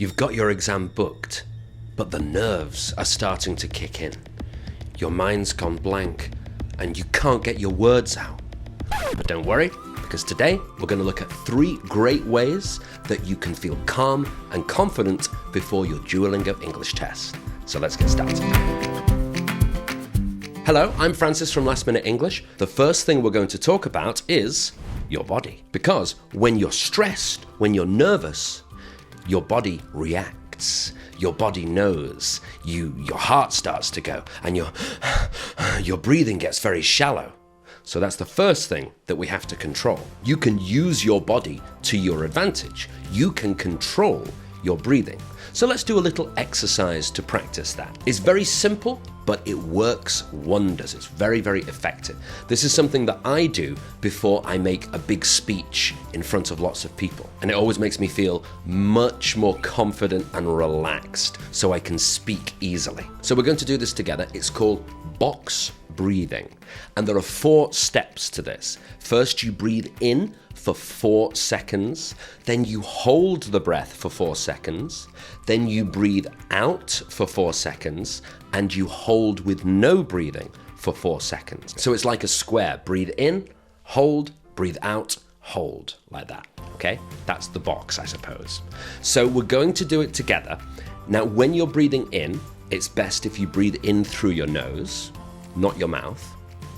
You've got your exam booked, but the nerves are starting to kick in. Your mind's gone blank, and you can't get your words out. But don't worry, because today we're going to look at 3 great ways that you can feel calm and confident before your Duolingo English test. So let's get started. Hello, I'm Francis from Last Minute English. The first thing we're going to talk about is your body. Because when you're stressed, when you're nervous, your body reacts. Your body knows. Your heart starts to go and your breathing gets very shallow. So that's the first thing that we have to control. You can use your body to your advantage. You can control your breathing. So let's do a little exercise to practice that. It's very simple, but it works wonders. It's very, very effective. This is something that I do before I make a big speech in front of lots of people. And it always makes me feel much more confident and relaxed so I can speak easily. So we're going to do this together. It's called box breathing. And there are 4 steps to this. First, you breathe in for 4 seconds, then you hold the breath for 4 seconds, then you breathe out for 4 seconds, and you hold with no breathing for 4 seconds. So it's like a square. Breathe in, hold, breathe out, hold, like that. Okay? That's the box, I suppose. So we're going to do it together. Now, when you're breathing in, it's best if you breathe in through your nose, not your mouth.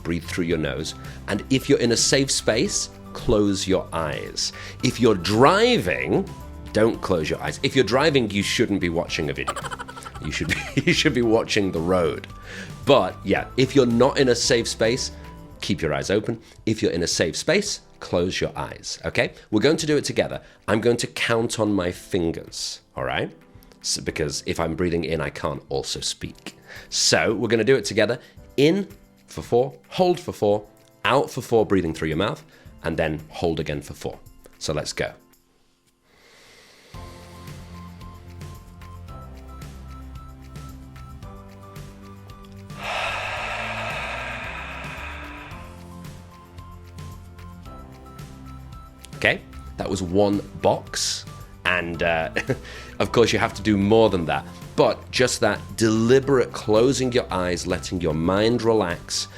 Breathe through your nose. And if you're in a safe space, close your eyes. If you're driving, don't close your eyes. If you're driving, you shouldn't be watching a video. You should be watching the road. But yeah, if you're not in a safe space, keep your eyes open. If you're in a safe space, close your eyes. Okay? We're going to do it together. I'm going to count on my fingers. All right? So, because if I'm breathing in, I can't also speak. So we're going to do it together. In for 4, hold for 4, out for 4, breathing through your mouth, and then hold again for 4. So let's go. Okay, that was 1 box. And of course, you have to do more than that. But just that deliberate closing your eyes, letting your mind relax,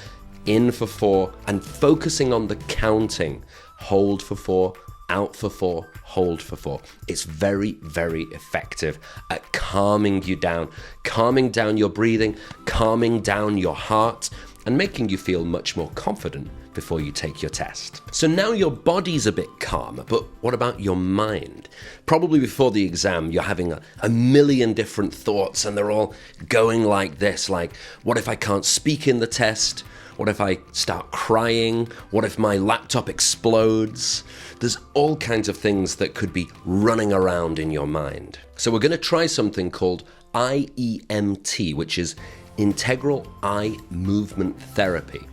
in for 4, and focusing on the counting. Hold for 4, out for 4, hold for 4. It's very, very effective at calming you down, calming down your breathing, calming down your heart, and making you feel much more confident before you take your test. So now your body's a bit calmer, but what about your mind? Probably before the exam, you're having a million different thoughts, and they're all going like this, like, what if I can't speak in the test? What if I start crying? What if my laptop explodes? There's all kinds of things that could be running around in your mind. So we're going to try something called IEMT, which is Integral Eye Movement Therapy.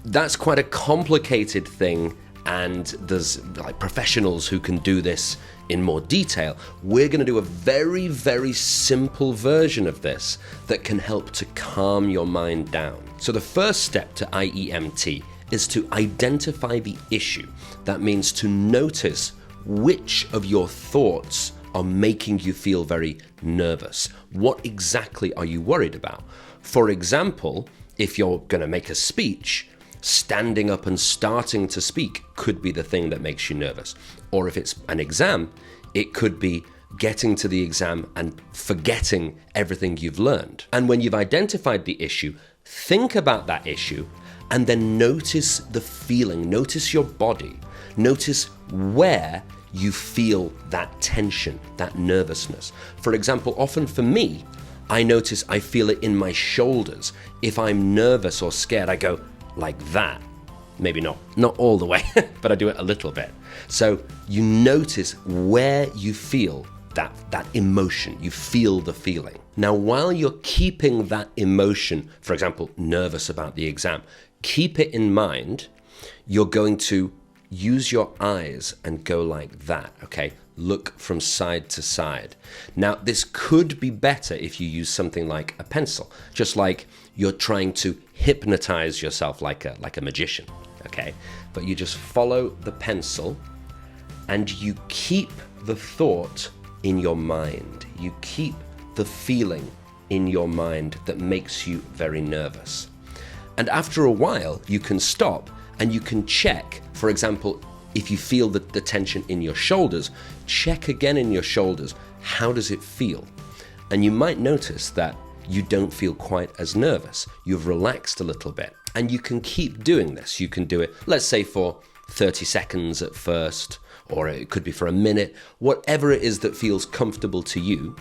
That's quite a complicated thing, and there's like professionals who can do this in more detail. We're going to do a very, very simple version of this that can help to calm your mind down. So the first step to IEMT is to identify the issue. That means to notice which of your thoughts are making you feel very nervous. What exactly are you worried about? For example, if you're going to make a speech, standing up and starting to speak could be the thing that makes you nervous. Or if it's an exam, it could be getting to the exam and forgetting everything you've learned. And when you've identified the issue, think about that issue and then notice the feeling, notice your body, notice where you feel that tension, that nervousness. For example, often for me, I notice I feel it in my shoulders. If I'm nervous or scared, I go like that. Maybe not all the way, but I do it a little bit. So you notice where you feel that emotion, you feel the feeling. Now, while you're keeping that emotion, for example, nervous about the exam, keep it in mind. You're going to use your eyes and go like that, okay? Look from side to side. Now, this could be better if you use something like a pencil, just like you're trying to hypnotize yourself like a magician, okay? But you just follow the pencil and you keep the thought in your mind. You keep the feeling in your mind that makes you very nervous. And after a while, you can stop and you can check, for example, if you feel the tension in your shoulders, check again in your shoulders, how does it feel? And you might notice that you don't feel quite as nervous. You've relaxed a little bit. And you can keep doing this. You can do it, let's say, for 30 seconds at first, or it could be for a minute, whatever it is that feels comfortable to you.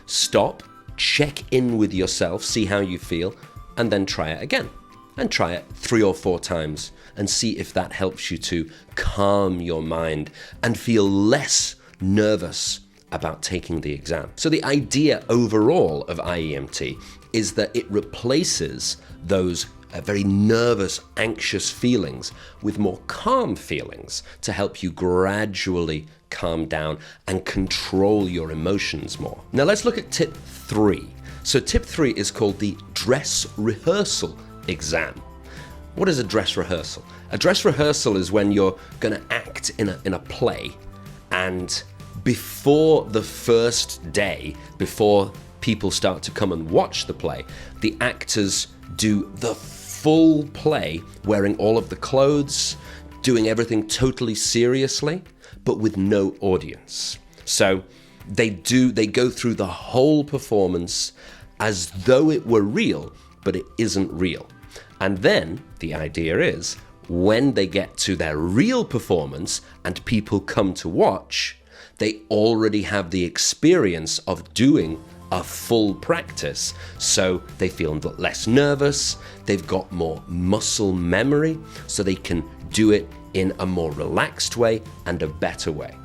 Stop, check in with yourself, see how you feel, and then try it again. And try it 3 or 4 times and see if that helps you to calm your mind and feel less nervous about taking the exam. So the idea overall of IEMT is that it replaces those very nervous, anxious feelings with more calm feelings to help you gradually calm down and control your emotions more. Now let's look at tip 3. So tip 3 is called the dress rehearsal exam. What is a dress rehearsal? A dress rehearsal is when you're going to act in a play, and before the first day, before people start to come and watch the play, the actors do the full play, wearing all of the clothes, doing everything totally seriously, but with no audience. So they go through the whole performance as though it were real, but it isn't real. And then the idea is, when they get to their real performance and people come to watch, they already have the experience of doing a full practice, so they feel less nervous, they've got more muscle memory, so they can do it in a more relaxed way and a better way.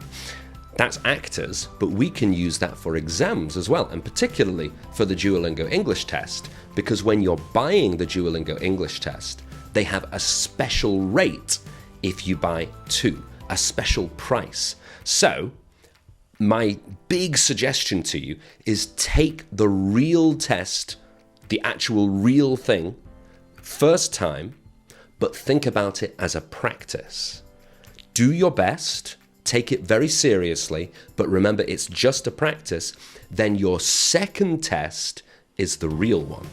That's actors, but we can use that for exams as well, and particularly for the Duolingo English Test, because when you're buying the Duolingo English Test, they have a special rate if you buy 2, a special price. So my big suggestion to you is take the real test, the actual real thing, first time, but think about it as a practice. Do your best, take it very seriously, but remember it's just a practice. Then your second test is the real one.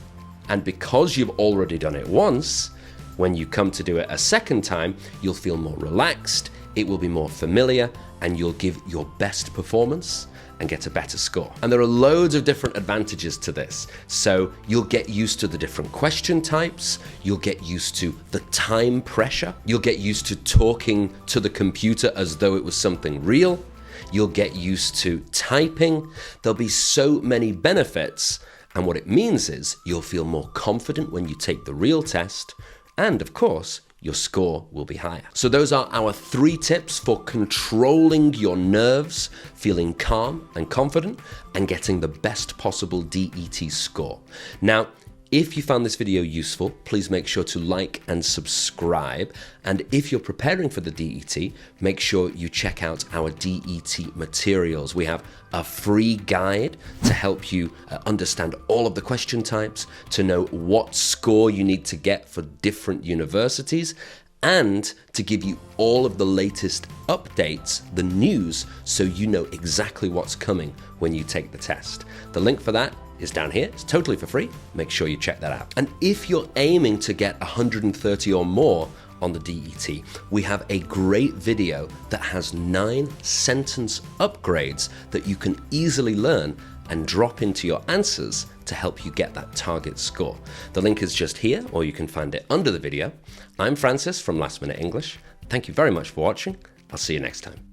And because you've already done it once, when you come to do it a second time, you'll feel more relaxed, it will be more familiar, and you'll give your best performance and get a better score. And there are loads of different advantages to this. So you'll get used to the different question types, you'll get used to the time pressure, you'll get used to talking to the computer as though it was something real, you'll get used to typing. There'll be so many benefits, and what it means is you'll feel more confident when you take the real test, and of course, your score will be higher. So those are our 3 tips for controlling your nerves, feeling calm and confident, and getting the best possible DET score. Now, if you found this video useful, please make sure to like and subscribe. And if you're preparing for the DET, make sure you check out our DET materials. We have a free guide to help you understand all of the question types, to know what score you need to get for different universities, and to give you all of the latest updates, the news, so you know exactly what's coming when you take the test. The link for that is down here. It's totally for free. Make sure you check that out. And if you're aiming to get 130 or more on the DET, we have a great video that has 9 sentence upgrades that you can easily learn and drop into your answers to help you get that target score. The link is just here, or you can find it under the video. I'm Francis from Last Minute English. Thank you very much for watching. I'll see you next time.